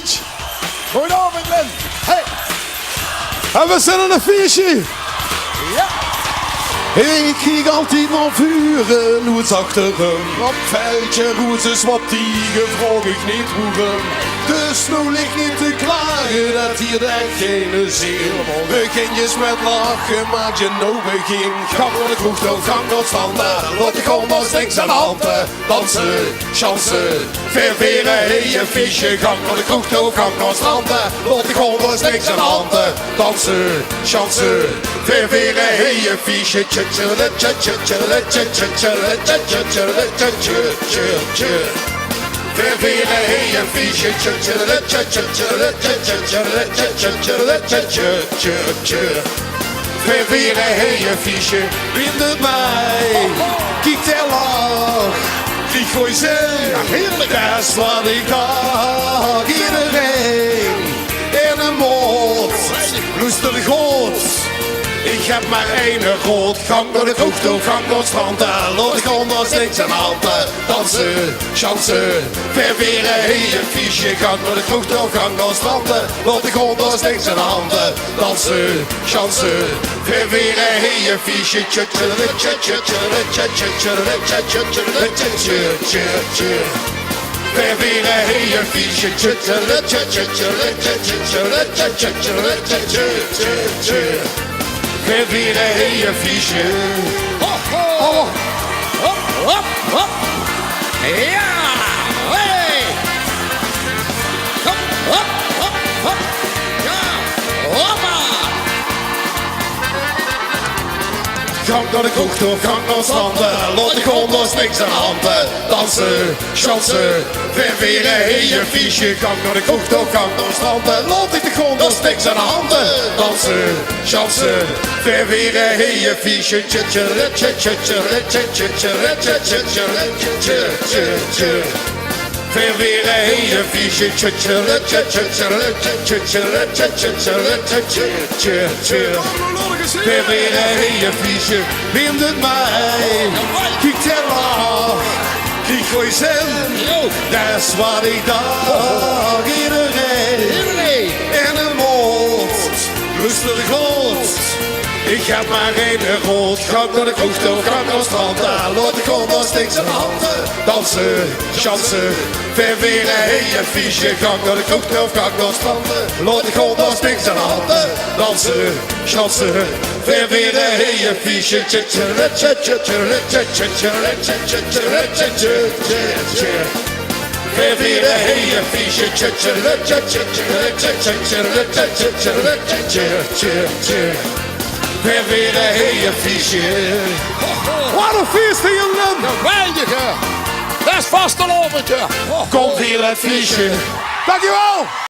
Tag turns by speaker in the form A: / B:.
A: Village. Goedenavond, Glenn. Hey. En we zijn aan een feestje. Ja. Ik ging altijd naar vuren, hoe het achter hem. Op veldje roezes wat tigen, vroeg ik niet roeren. Dus nu ligt niet te klagen dat hier de geen ziel. Beginjes met lachen, maar je nou begin. Gang naar de kroeg, dan gang naar het standaard. Wat ik gewoon niks aan de handen. Dansen, chansen, ververen, hey een fiche. Gang naar de kroeg, dan gang naar het standaard. Wat ik gewoon niks aan de handen. Dansen, chansen, ververen, hey een fiche. Ververen, hey een fiche. Ververen, hey een fiche. Bindt mij, kijk ter lach. Die gooi zin, dat is wat ik dacht. Iedereen in een mond, lustig God. Ik heb maar één rood, gang door de kroeg toe, gang door het strand. Daar loop ik onder niks aan handen. Dansen, chansen, ververen, hey een fiche. Gang door de kroeg toe, gang door het strand. Loop ik onder niks aan handen. Dansen, chansen, ververen, hey een fiche. Ververen, hey een fiche. Ververen, hey een fiche.
B: Hop, hop, hop. Ja, hey. Hop, hop, hop, hop. Ja, hoppa.
A: Gang naar de kroeg toe, gang naar het strand. Laat ik onder niks aan de handen. Dansen, chansen, ververen, hey een fiche. Gang naar de kroeg toe, gang naar het strand. Laat ik de grond als niks aan de handen. Dansen, chansen, ververen, hey een fiche. Ververen, hey een fiche. Ververen, hey een fiche. Bindt het mij, kijk ter lach. Ik gooi zin, dat is wat ik dacht. Iedereen in een mond, lustig God. Ik heb maar één rood, gang naar de kroeg toe, gang naar het strand. Daar laat ik onder niks aan de handen. Dansen, chansen, ververen, hey een fiche. Gang naar de kroeg toe, gang naar het strand. Laat ik onder niks aan de handen. Dansen, chansen, ververen, hey een fiche. Ververen, hey een fiche. Ververen, hey een fiche. Wat een feest hier, Len.
B: Geweldige. Dat is vast al over.
A: Komt hier het fiche. Dankjewel.